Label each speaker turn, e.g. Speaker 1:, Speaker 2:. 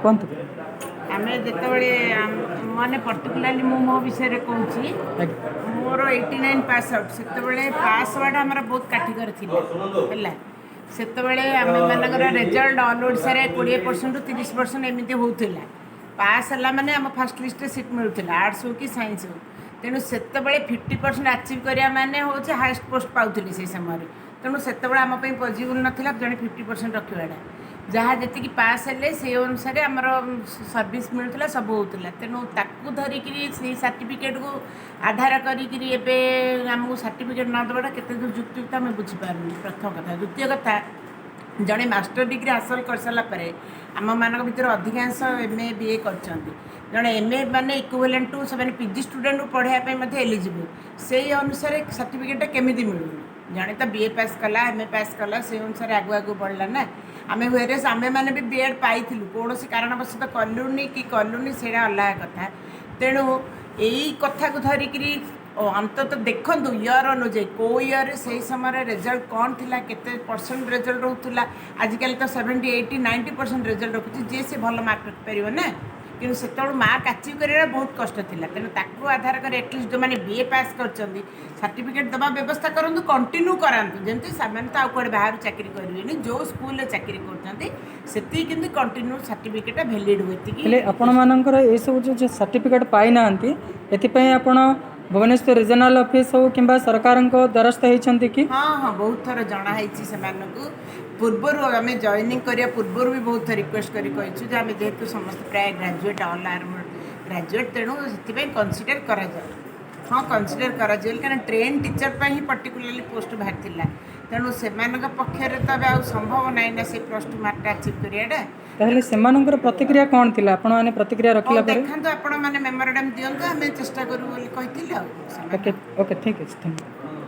Speaker 1: କୁହନ୍ତୁ।
Speaker 2: ଆମେ ଯେତେବେଳେ ମାନେ ପର୍ଟିକୁଲାରଲି ମୁଁ ମୋ ବିଷୟରେ କହୁଛି, ମୋର 89 ପାସ୍ ଆଉଟ୍। ସେତେବେଳେ ପାସ୍ ହେବାଟା ଆମର ବହୁତ କାଠିକର ଥିଲା ହେଲା। ସେତେବେଳେ ଆମେମାନଙ୍କର ରେଜଲ୍ଟ ଅଲ୍ ଓଡ଼ିଶାରେ 20%ରୁ 30% ଏମିତି ହେଉଥିଲା। ପାସ୍ ହେଲା ମାନେ ଆମ ଫାର୍ଷ୍ଟ ଲିଷ୍ଟରେ ସିଟ୍ ମିଳୁଥିଲା, ଆର୍ଟ୍ସ ହେଉ କି ସାଇନ୍ସ ହେଉ। ତେଣୁ ସେତେବେଳେ 50% ଆଚିଭ୍ କରିବା ମାନେ ହେଉଛି ହାଏଷ୍ଟ ପୋଷ୍ଟ ପାଉଥିଲି ସେଇ ସମୟରେ। ତେଣୁ ସେତେବେଳେ ଆମ ପାଇଁ ପଜିବୁଲ୍ ନଥିଲା ଜଣେ 50% ରଖିବାଟା। ଯାହା ଯେତିକି ପାସ୍ ହେଲେ ସେଇ ଅନୁସାରେ ଆମର ସର୍ଭିସ୍ ମିଳୁଥିଲା, ସବୁ ହେଉଥିଲା। ତେଣୁ ତାକୁ ଧରିକିରି ସେଇ ସାର୍ଟିଫିକେଟ୍କୁ ଆଧାର କରିକିରି ଏବେ ଆମକୁ ସାର୍ଟିଫିକେଟ୍ ନ ଦେବାଟା କେତେ ଦୂର ଯୁକ୍ତିୟୁକ୍ତ ଆମେ ବୁଝିପାରୁନି, ପ୍ରଥମ କଥା। ଦ୍ୱିତୀୟ କଥା, ଜଣେ ମାଷ୍ଟର ଡିଗ୍ରୀ ହାସଲ କରିସାରିଲା ପରେ ଆମମାନଙ୍କ ଭିତରେ ଅଧିକାଂଶ MA BA କରିଛନ୍ତି। ଜଣେ MA ମାନେ ଇକ୍ୱିଭାଲେଣ୍ଟ ଟୁ ସେମାନେ PG ଷ୍ଟୁଡେଣ୍ଟକୁ ପଢ଼ାଇବା ପାଇଁ ମଧ୍ୟ ଏଲିଜିବୁଲ୍। ସେଇ ଅନୁସାରେ ସାର୍ଟିଫିକେଟ୍ଟା କେମିତି ମିଳୁନି? ଜଣେ ତ BA ପାସ୍ କଲା, MA ପାସ୍ କଲା, ସେଇ ଅନୁସାରେ ଆଗକୁ ଆଗକୁ ବଢ଼ିଲା ନା। ଆମେ ହୁଏରେସ୍ ଆମେମାନେ ବି B.Ed ପାଇଥିଲୁ, କୌଣସି କାରଣବଶତଃ କଲୁନି ସେଇଟା ଅଲଗା କଥା। ତେଣୁ ଏଇ କଥାକୁ ଧରିକିରି ଅନ୍ତତଃ ଦେଖନ୍ତୁ ଇୟର୍ ଅନୁଯାୟୀ କେଉଁ ଇୟର୍ରେ ସେଇ ସମୟରେ ରେଜଲ୍ଟ କ'ଣ ଥିଲା, କେତେ ପରସେଣ୍ଟ ରେଜଲ୍ଟ ରହୁଥିଲା। ଆଜିକାଲି ତ 70, 80, 90% ରେଜଲ୍ଟ ରଖୁଛି, ଯିଏ ସେ ଭଲ ମାର୍କ ରଖିପାରିବ ନା। କିନ୍ତୁ ସେତେବେଳେ ମାର୍କ ଆଚିଭ୍ କରିବା ବହୁତ କଷ୍ଟ ଥିଲା। ତେଣୁ ତାକୁ ଆଧାର କରି ଆଟଲିଷ୍ଟ ଯେଉଁମାନେ BA ପାସ୍ କରିଛନ୍ତି ସାର୍ଟିଫିକେଟ୍ ଦେବା ବ୍ୟବସ୍ଥା କରନ୍ତୁ, କଣ୍ଟିନ୍ୟୁ କରାନ୍ତୁ। ଯେମିତି ସେମାନେ ତ ଆଉ କୁଆଡ଼େ ବାହାରୁ ଚାକିରି କରିବେନି, ଯେଉଁ ସ୍କୁଲରେ ଚାକିରି କରୁଛନ୍ତି ସେତିକି କିନ୍ତୁ କଣ୍ଟିନ୍ୟୁ ସାର୍ଟିଫିକେଟ୍ଟା ଭ୍ୟାଲିଡ୍ ହୁଏ।
Speaker 1: ହେଲେ ଆପଣମାନଙ୍କର ଏସବୁ ଯେଉଁ ସାର୍ଟିଫିକେଟ୍ ପାଇନାହାନ୍ତି, ଏଥିପାଇଁ ଆପଣ ଭୁବନେଶ୍ୱର ରିଜନାଲ୍ ଅଫିସ୍ ହେଉ କିମ୍ବା ସରକାରଙ୍କ ଦ୍ୱାରସ୍ଥ ହେଇଛନ୍ତି କି?
Speaker 2: ହଁ, ବହୁତ ଥର ଜଣା ହେଇଛି ସେମାନଙ୍କୁ। ପୂର୍ବରୁ ଆମେ ଜଏନିଂ କରିବା ପୂର୍ବରୁ ବି ବହୁତ ଥର ରିକ୍ୱେଷ୍ଟ କରି କହିଛୁ ଯେ ଆମେ ଯେହେତୁ ସମସ୍ତେ ପ୍ରାୟ ଗ୍ରାଜୁଏଟ୍, ଅଲ୍ ଆର୍ ଗ୍ରାଜୁଏଟ୍, ତେଣୁ ସେଥିପାଇଁ କନସିଡର୍ କରାଯାଉ। ହଁ, କନସିଡର୍ କରାଯିବ, କାରଣ ଟ୍ରେନ୍ ଟିଚର୍ ପାଇଁ ହିଁ ପର୍ଟିକୁଲାରଲି ପୋଷ୍ଟ ବାହାରିଥିଲା। ତେଣୁ ସେମାନଙ୍କ ପକ୍ଷରେ ତ ଏବେ ଆଉ ସମ୍ଭବ ନାହିଁ ନା ସେ +2 ମାର୍କଟା ଆଚିଭ୍ କରିବାଟା।
Speaker 1: ତାହେଲେ ସେମାନଙ୍କର ପ୍ରତିକ୍ରିୟା କ'ଣ ଥିଲା? ଆପଣମାନେ ପ୍ରତିକ୍ରିୟା
Speaker 2: ହଉ
Speaker 1: ରଖିଲା ପରେ?
Speaker 2: ଦେଖାନ୍ତୁ, ଆପଣମାନେ ମେମୋରାଣ୍ଡମ୍ ଦିଅନ୍ତୁ, ଆମେ ଚେଷ୍ଟା କରିବୁ ବୋଲି କହିଥିଲେ ଆଉ ସେମାନେ।
Speaker 1: ଓକେ, ଠିକ୍ ଅଛି, ଥ୍ୟାଙ୍କ ୟୁ।